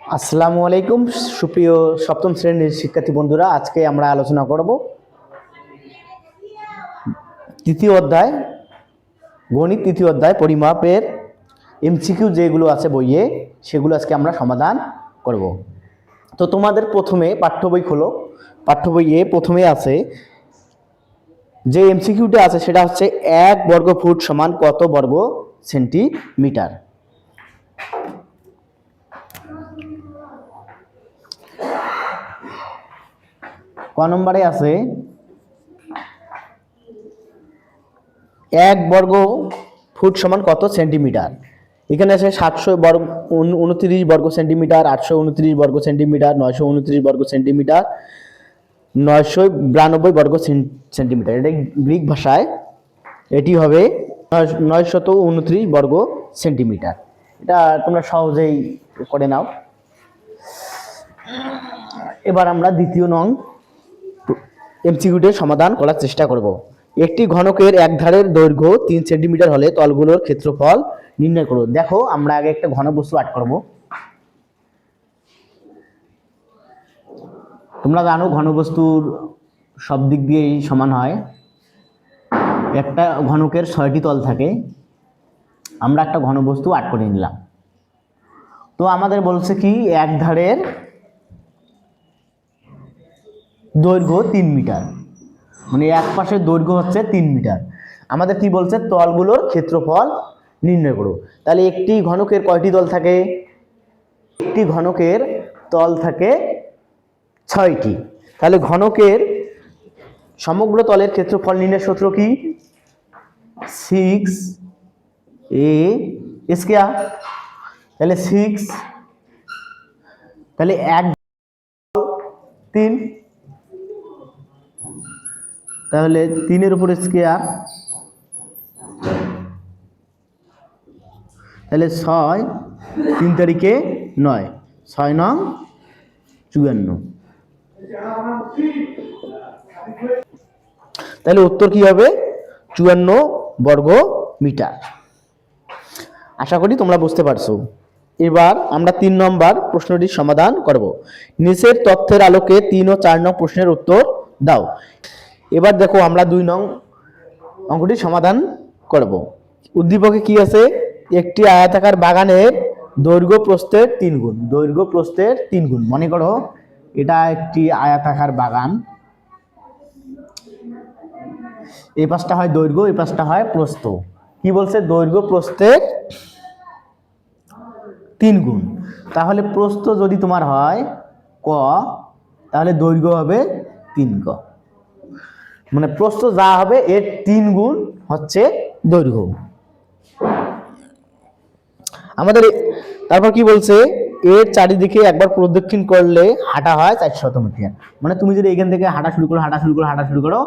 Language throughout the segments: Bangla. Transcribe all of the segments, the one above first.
আসসালামু আলাইকুম সুপ্রিয় সপ্তম শ্রেণীর শিক্ষার্থী বন্ধুরা, আজকে আমরা আলোচনা করব তৃতীয় অধ্যায় গণিত, তৃতীয় অধ্যায় পরিমাপের এমসিকিউ যেগুলো আছে বইয়ে, সেগুলো আজকে আমরা সমাধান করব। তো তোমাদের প্রথমে পাঠ্য বই খোলো। পাঠ্য বইয়ে প্রথমে আছে যে এমসিকিউটা আছে সেটা হচ্ছে 1 বর্গ ফুট সমান কত বর্গ সেন্টিমিটার। ক নম্বরে আছে 1 বর্গ ফুট সমান কত সেন্টিমিটার। এখানে আছে 729 বর্গ সেন্টিমিটার, 829 বর্গ সেন্টিমিটার, 929 বর্গ সেন্টিমিটার, 992 বর্গ সেন্টিমিটার। এটা গ্রিক ভাষায় এটি হবে 929 বর্গ সেন্টিমিটার। এটা তোমরা সহজেই করে নাও। এবার আমরা দ্বিতীয় নং এমসিকিউটির সমাধান করার চেষ্টা করব। একটি ঘনকের এক ধারের দৈর্ঘ্য 3 সেন্টিমিটার হলে তলগুলোর ক্ষেত্রফল নির্ণয় করো। দেখো, আমরা আগে একটা ঘনবস্তু আট করব। তোমরা জানো ঘনবস্তুর সব দিক দিয়েই সমান হয়। একটা ঘনকের 6টি তল থাকে। আমরা একটা ঘনবস্তু আট করে নিলাম। তো আমাদের বলছে কি এক ধারের দৈর্ঘ্য 3 মিটার, মানে এক পাশের দৈর্ঘ্য হচ্ছে 3 মিটার। আমাদের কি বলছে, তলগুলোর ক্ষেত্রফল নির্ণয় করো। তাহলে একটি ঘনকের কয়টি তল থাকে? একটি ঘনকের তল থাকে 6টি। তাহলে ঘনকের সমগ্র তলের ক্ষেত্রফল নির্ণয়ের সূত্র কি? 6a square. তাহলে 6, তাহলে 1 3, তাহলে 3-এর উপর স্কয়ার, তাহলে 6, 3 তারিখে 9, 6 নং 54। তাহলে উত্তর কি হবে? 54 বর্গ মিটার। আশা করি তোমরা বুঝতে পারছো। এবার আমরা 3 নম্বর প্রশ্নটির সমাধান করব। নিচের তথ্যের আলোকে 3 ও 4 নং প্রশ্নের উত্তর দাও। এবার দেখো, আমরা 2 নং অঙ্কটির সমাধান করব। উদ্দীপকে কি আছে? একটি আয়তাকার বাগানের দৈর্ঘ্য প্রস্থের 3 গুণ। দৈর্ঘ্য প্রস্থের 3 গুণ। মনে করো এটা একটি আয়তাকার বাগান। এই পাশটা হয় দৈর্ঘ্য, এই পাশটা হয় প্রস্থ। কি বলছে? দৈর্ঘ্য প্রস্থের 3 গুণ। তাহলে প্রস্থ যদি তোমার হয় ক, তাহলে দৈর্ঘ্য হবে 3 ক। মানে প্রস্থ যা হবে এর 3 গুণ হচ্ছে দৈর্ঘ্য। আমাদের তারপর কি বলছে? এর চারিদিকে একবার প্রদক্ষিণ করলে হাঁটা হয় 400 মিটার। মানে তুমি যদি এখান থেকে হাঁটা শুরু করো,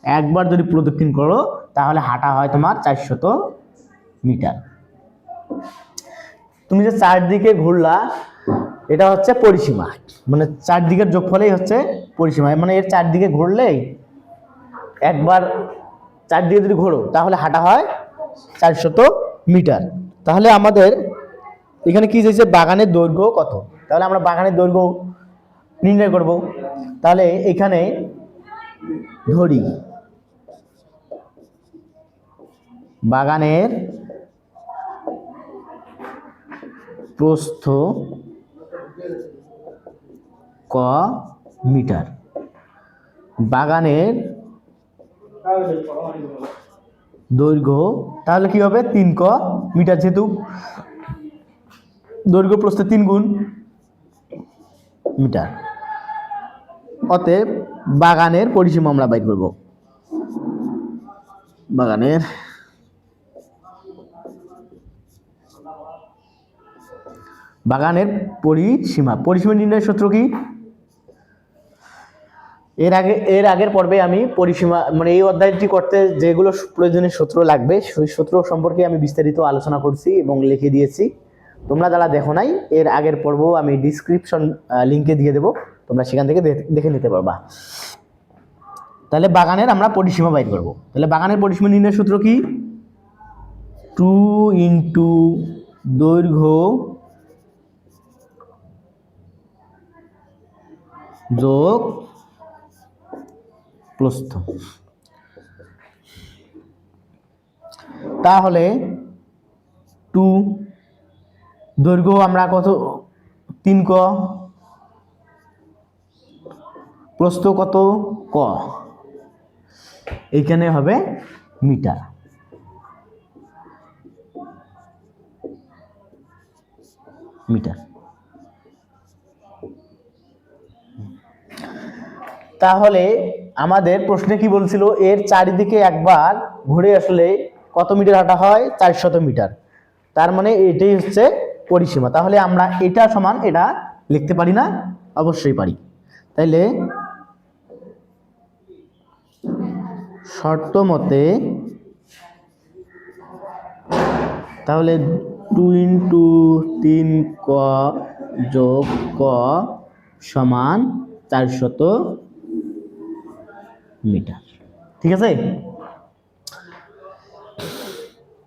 একবার যদি প্রদক্ষিণ করো তাহলে হাঁটা হয় তোমার 400 মিটার। তুমি যে চারদিকে ঘুরলা, এটা হচ্ছে পরিসীমা। মানে চারদিকের যোগফলেই হচ্ছে পরিসীমা। মানে এর চারদিকে ঘুরলেই, একবার চারদিকে যদি ঘোরো তাহলে হাঁটা হয় 400 মিটার। তাহলে আমাদের এখানে কি চাইছে? বাগানের দৈর্ঘ্য কত। তাহলে আমরা বাগানের দৈর্ঘ্য নির্ণয় করব। তাহলে এখানে ধরি বাগানের প্রস্থ ক মিটার, বাগানের দৈর্ঘ্য তাহলে কি হবে? 3 ক মিটার, যেহেতু দৈর্ঘ্য প্রস্থে 3 গুণ মিটার। অতএব বাগানের পরিসীমা আমরা বাইর করব। বাগানের পরিসীমা নির্ণয়ের সূত্র কি? এর আগের পর্বে আমি পরিসীমা, মানে এই অধ্যায়টি করতে যেগুলো প্রয়োজনীয় সূত্র লাগবে সেই সূত্র সম্পর্কে আমি বিস্তারিত আলোচনা করছি এবং লিখে দিয়েছি। তোমরা যারা দেখো নাই, এর আগের পর্ব আমি ডিসক্রিপশন লিঙ্কে দিয়ে দেবো, তোমরা সেখান থেকে দেখে নিতে পারবা। তাহলে বাগানের আমরা পরিসীমা বাইর করব। তাহলে বাগানের পরিসীমা নির্ণয়ের সূত্র কি? 2 × দৈর্ঘ্য যোগ প্রস্থ। তাহলে 2 দৈর্ঘ্য আমরা কত 3 ক, প্রস্থ কত ক, এইখানে হবে মিটার। মিটার। তাহলে আমাদের প্রশ্নে কি বলছিল, এর চারিদিকে একবার ঘুরে আসলে কত মিটার হাঁটা হয়? 400 মিটার। তার মানে এটাই হচ্ছে পরিসীমা। তাহলে আমরা এটা সমান এটা লিখতে পারি না? অবশ্যই পারি। তাইলে শর্ত মতে তাহলে 2 × 3 ক যোগ ক সমান 400 মিটার। ঠিক আছে?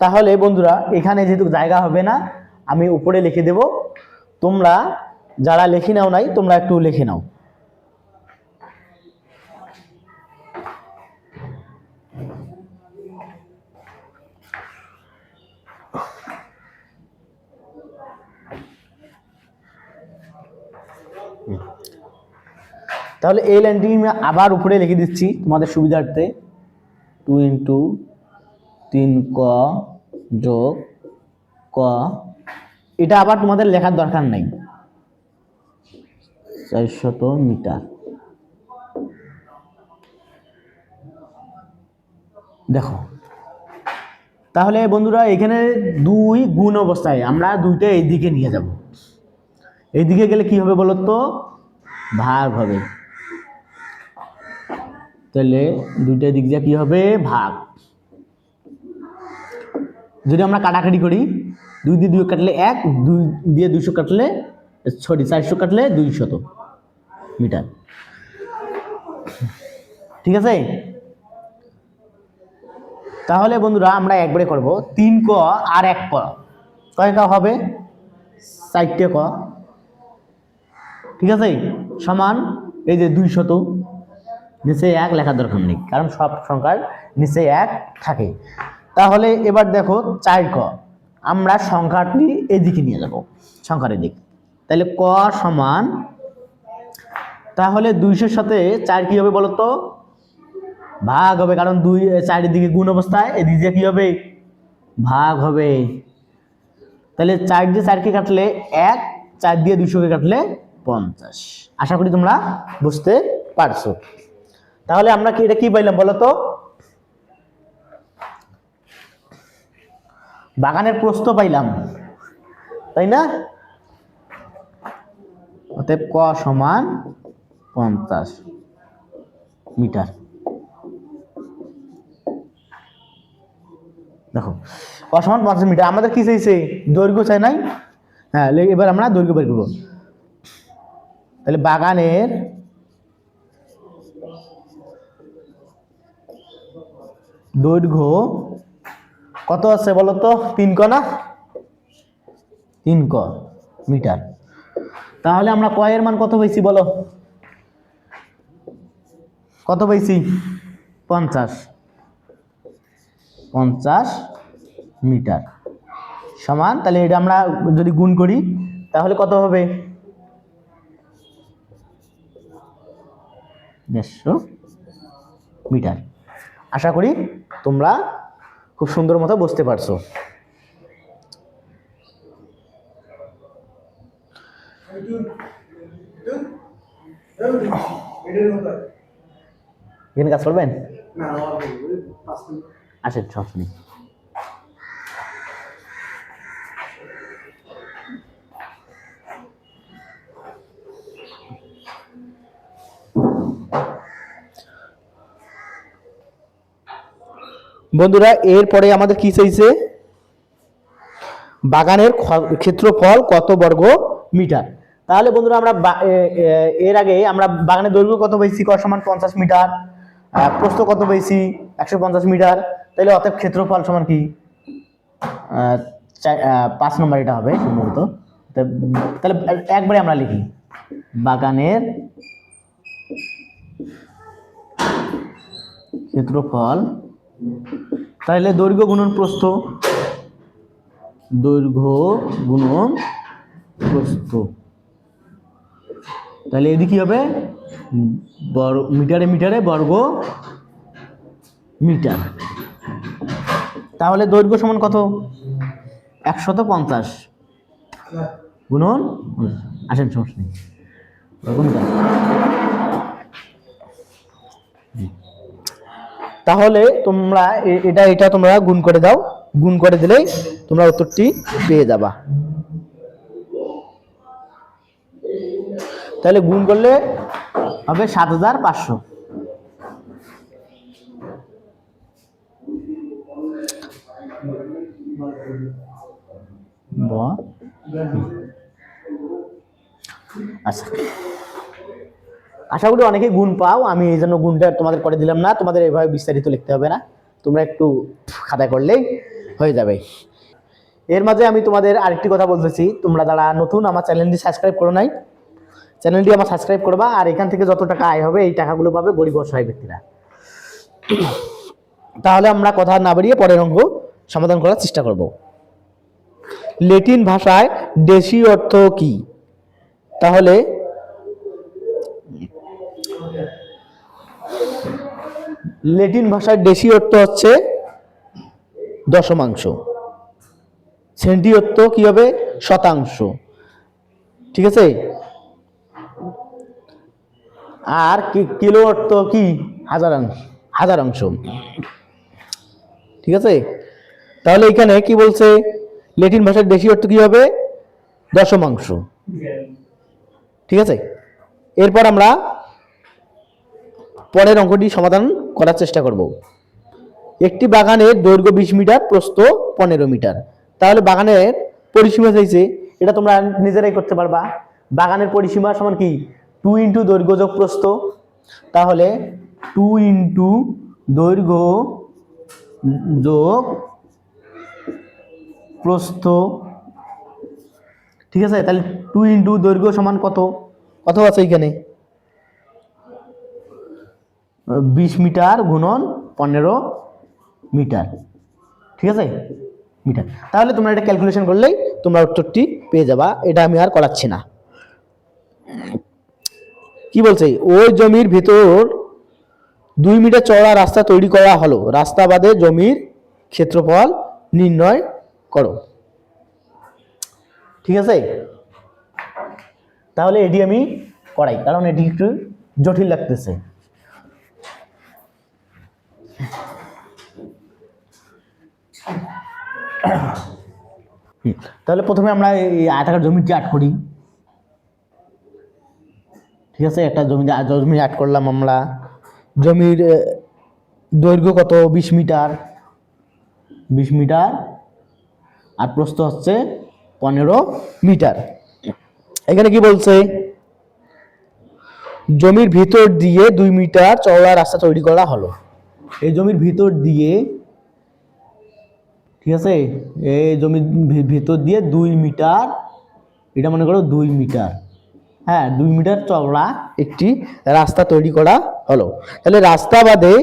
তাহলে বন্ধুরা এখানে যেহেতু জায়গা হবে না, আমি উপরে লিখে দেব। তোমরা যারা লিখে নাও নাই তোমরা একটু লিখে নাও। তাহলে এই লাইনটি আমি আবার উপরে লিখে দিচ্ছি তোমাদের সুবিধার্থে। 2 × 3 ক যোগ ক, এটা আবার তোমাদের লেখার দরকার নাই, 400 মিটার। দেখো তাহলে বন্ধুরা এখানে 2 গুণ অবস্থায়, আমরা 2টা এইদিকে নিয়ে যাব। এইদিকে গেলে কি হবে বলো তো? ভাগ হবে। তাহলে 2টা দিক দিয়ে কি হবে? ভাগ। যদি আমরা কাটাকাটি করি, 2 দিয়ে 2 কাটলে 1, 2 দিয়ে 200 কাটলে 400 কাটলে 200 মিটার। ঠিক আছে? তাহলে বন্ধুরা আমরা একবারে করব 3 ক আর 1 ক, কয় ক হবে? 4টে ক। ঠিক আছে? সমান এই যে 200, নিচে 1 লেখার দরকার নেই, কারণ সব সংখ্যার নিচে 1 থাকে। তাহলে এবার দেখো 4 ক, আমরা সংখ্যাটি এদিকে নিয়ে যাব, সংখ্যার এদিক। তাহলে ক সমান, তাহলে 200 সাথে 4 কি হবে বলো তো? ভাগ হবে, কারণ 2 4 দিকে গুণ অবস্থায়, এদিক দিয়ে কি হবে? ভাগ হবে। তাহলে 4 দিয়ে 4 কে কাটলে 1, 4 দিয়ে 200 কে কাটলে 50। আশা করি তোমরা বুঝতে পারছো। তাহলে আমরা কি এটা কি পাইলাম বলো তো? বাগানের প্রস্থ পাইলাম, তাই না? অতএব ক সমান 50 মিটার। দেখো ক সমান 50 মিটার। আমাদের কি চাইছে? দৈর্ঘ্য চাই নাই? হ্যাঁ, এবার আমরা দৈর্ঘ্য বের করব। তাহলে বাগানের দৈর্ঘ্য কত আছে বলো তো? 3 ক না? 3 ক মিটার। তাহলে আমরা ক এর মান কত পাইছি বলো? কত পাইছি? 50 মিটার সমান। তাহলে এটা আমরা যদি গুণ করি তাহলে কত হবে? 150 মিটার। আশা করি তোমরা খুব সুন্দর মতো বুঝতে পারছো। এখানে কাজ করবেন? আসেন, সমস্যা নেই। বন্ধুরা এরপরে আমাদের কি চাইছে? বাগানের ক্ষেত্রফল কত বর্গ মিটার। তাহলে বন্ধুরা আমরা এর আগে আমরা বাগানের দৈর্ঘ্য কত পাইছি? ক সমান 50 মিটার, প্রস্থ কত পাইছি? 150 মিটার। তাহলে অতএব ক্ষেত্রফল সমান কি? 5 নম্বর এটা হবে সম্ভবত। তাহলে একবারে আমরা লিখি বাগানের ক্ষেত্রফল, তাহলে দৈর্ঘ্য গুণন প্রস্থ, দৈর্ঘ্য গুণন প্রস্থ, তাহলে এদিকে কি হবে মিটারে মিটারে বর্গ মিটার। তাহলে দৈর্ঘ্য সমান কত? 150 গুণন, আসেন সমস্যা নেই, বর্গ মিটার। তাহলে তোমরা এটা তোমরা গুণ করে দাও, গুণ করে দিলেই তোমরা উত্তরটি পেয়ে যাবা। তাহলে গুণ করলে হবে 7500। আচ্ছা, আশা করি অনেকে গুণ পাও, আমি এই জন্য গুণটা তোমাদের করে দিলাম না, তোমাদের এইভাবে বিস্তারিত লিখতে হবে না, তোমরা একটু খাতা করলেই হয়ে যাবে। এর মাঝে আমি তোমাদের আরেকটি কথা বলতেছি, তোমরা যারা নতুন আমার চ্যানেলটি সাবস্ক্রাইব করো নাই, চ্যানেলটি আমার সাবস্ক্রাইব করবা, আর এখান থেকে যত টাকা আয় হবে এই টাকাগুলো পাবে গরিব অসহায় ব্যক্তিরা। তাহলে আমরা কথা না বাড়িয়ে পরের অঙ্ক সমাধান করার চেষ্টা করব। ল্যাটিন ভাষায় দেশি অর্থ কি? তাহলে ল্যাটিন ভাষার দেশি অর্থ হচ্ছে দশমাংশ, সেন্টি অর্থ কি হবে? শতাংশ, ঠিক আছে। আর কিলো অর্থ কি? হাজারাংশ, ঠিক আছে। তাহলে এখানে কি বলছে? ল্যাটিন ভাষার দেশি অর্থ কি হবে? দশমাংশ, ঠিক আছে। এরপর আমরা পরের অঙ্কটি সমাধান করার চেষ্টা করব। একটি বাগানের দৈর্ঘ্য 20 মিটার, প্রস্থ 15 মিটার। তাহলে বাগানের পরিসীমা চাইছে, এটা তোমরা নিজেরাই করতে পারবা। বাগানের পরিসীমা সমান কি? 2 ইন্টু দৈর্ঘ্য যোগ প্রস্থ। তাহলে 2 ইন্টু দৈর্ঘ্য যোগ প্রস্থ, ঠিক আছে। তাহলে 2 ইন্টু দৈর্ঘ্য সমান কত? কত আছে এখানে? 20 মিটার গুণন 15 মিটার, ঠিক আছে, মিটার। তাহলে তোমরা এটা ক্যালকুলেশন করলেই তোমরা উত্তরটি পেয়ে যাবা, এটা আমি আর করাচ্ছি না। কি বলছে? ওই জমির ভিতর 2 মিটার চওড়া রাস্তা তৈরি করা হলো, রাস্তা বাদে জমির ক্ষেত্রফল নির্ণয় করো, ঠিক আছে। তাহলে এটি আমি করাই, কারণ এটি একটু জটিল লাগতেছে। তাহলে প্রথমে আমরা এই আয়তাকার জমিটি আট করি, ঠিক আছে। একটা জমি আট করলাম আমরা। জমির দৈর্ঘ্য কত? 20 মিটার, 20 মিটার, আর প্রস্থ হচ্ছে 15 মিটার। এখানে কি বলছে? জমির ভিতর দিয়ে 2 মিটার চওড়া রাস্তা তৈরি করা হলো। এই জমির ভিতর দিয়ে, ঠিক আছে, এই জমির ভিতর দিয়ে 2 মিটার, এটা মনে করো 2 মিটার, হ্যাঁ 2 মিটার চওড়া একটি রাস্তা তৈরি করা হলো। তাহলে রাস্তা বাদে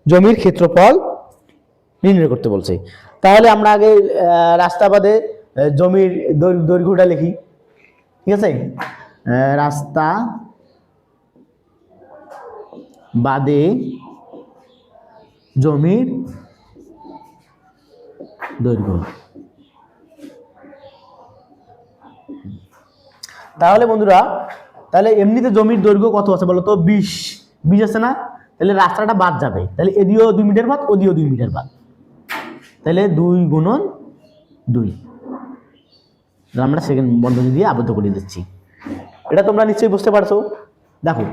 জমির ক্ষেত্রফল নির্ণয় করতে বলছে। তাহলে আমরা আগে রাস্তা বাদে জমির দৈর্ঘ্যটা লিখি, ঠিক আছে। রাস্তা বাদে জমির দৈর্ঘ্য। তাহলে বন্ধুরা, তাহলে এমনিতে জমির দৈর্ঘ্য কত আছে বলো তো? 20 আছে না? তাহলে রাস্তাটা বাদ যাবে, তাহলে এদিও 2 মিটার বাদ, ওদিও 2 মিটার বাদ, তাহলে 2 গুণন 2 আমরা সেকেন্ড বন্ধনী দিয়ে আবদ্ধ করে দিচ্ছি। এটা তোমরা নিশ্চয়ই বুঝতে পারছো। দেখো,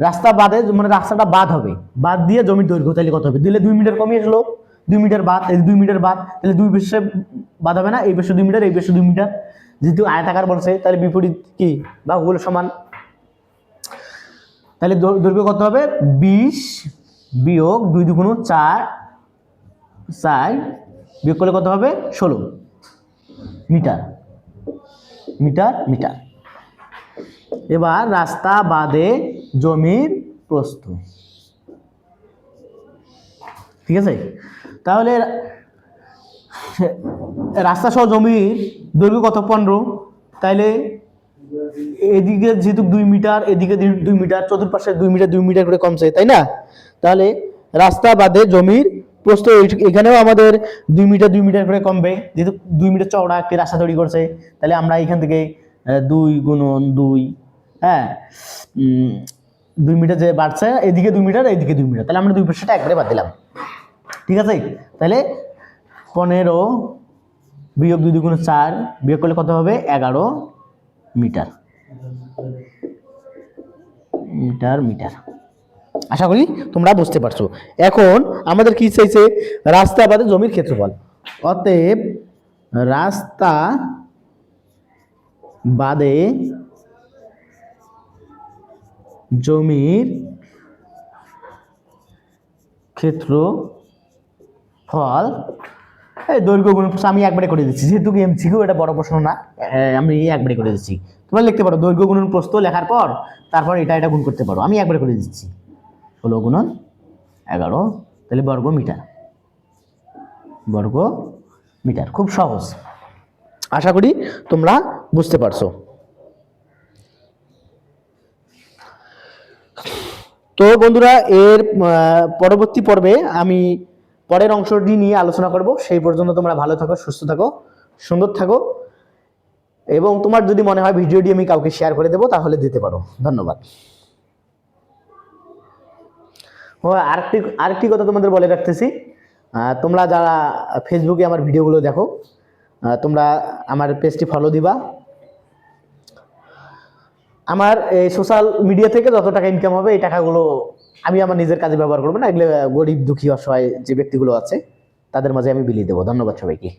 রাস্তা বাদে মানে রাস্তাটা বাদ হবে, বাদ দিয়ে জমির দৈর্ঘ্য তাহলে কত হবে? দিলে 2 মিটার কমিয়ে আসলো, 2 মিটার বাদ, তাহলে 2 মিটার বাদ, তাহলে 2 বেশে বাদ হবে না, এই বেশে 2 মিটার, এই বেশে 2 মিটার। যেহেতু আয়তাকার বলছে তাহলে বিপরীত কি বা ওগুলো সমান। তাহলে দৈর্ঘ্য কত হবে? 20 বিয়োগ 2 দুগুণ 4, 4 বিয়োগ করলে কত হবে? 16 মিটার, মিটার মিটার। এবার রাস্তা বাদে জমির প্রস্থ, ঠিক আছে, তাহলে রাস্তা সহ জমির দৈর্ঘ্য কত? 15। তাইলে এদিকে যেহেতু 2 মিটার, এদিকে 2 মিটার, চতুর্পাশে 2 মিটার 2 মিটার করে কমছে, তাই না? তাহলে রাস্তা বাদে জমির প্রস্থ এখানেও আমাদের 2 মিটার 2 মিটার করে কমবে, যেহেতু 2 মিটার চওড়া একটি রাস্তা তৈরি করছে। তাহলে আমরা এখান থেকে 2 গুণন 2, হ্যাঁ, 2 মিটার যে বাড়ছে, এদিকে 2 মিটার, এদিকে 2 মিটার, তাহলে আমরা 2 পাশটা একবারে বাদ দিলাম। ঠিক আছে, তাহলে 15 বিয়োগ 2 দুগুণে 4, বিয়োগ করলে কত হবে? 11 মিটার। মিটার। আশা করি তোমরা বুঝতে পারছো। এখন আমাদের কি চাইছে? রাস্তা বাদে জমির ক্ষেত্রফল। অতএব রাস্তা বাদে জমির ক্ষেত্রফল, এই দৈর্ঘ্য গুণ, আমি একবারে করে দিচ্ছি, যেহেতু এমসিকিউ, এটা বড় প্রশ্ন না, আমি একবারে করে দিচ্ছি। তোমরা লিখতে পারো দৈর্ঘ্য গুণন প্রস্থ লেখার পর তারপর এটা গুণ করতে পারো, আমি একবারে করে দিচ্ছি। 16 গুণন 11, তাহলে বর্গ মিটার। খুব সহজ, আশা করি তোমরা বুঝতে পারছো। তো বন্ধুরা, এর পরবর্তী পর্বে আমি পরের অংশটি নিয়ে আলোচনা করব। সেই পর্যন্ত তোমরা ভালো থাকো, সুস্থ থাকো, সুন্দর থাকো, এবং তোমার যদি মনে হয় ভিডিওটি আমি কাউকে শেয়ার করে দেবো, তাহলে দিতে পারো। ধন্যবাদ। ও আরেকটি কথা তোমাদের বলে রাখতেছি, তোমরা যারা ফেসবুকে আমার ভিডিওগুলো দেখো, তোমরা আমার পেজটি ফলো দিবা। আমার এই সোশ্যাল মিডিয়া থেকে যত টাকা ইনকাম হবে, এই টাকাগুলো আমি আমার নিজের কাজে ব্যবহার করবো না, এগুলো গরিব দুঃখী অসহায় যে ব্যক্তিগুলো আছে তাদের মাঝে আমি বিলিয়ে দেবো। ধন্যবাদ সবাইকে।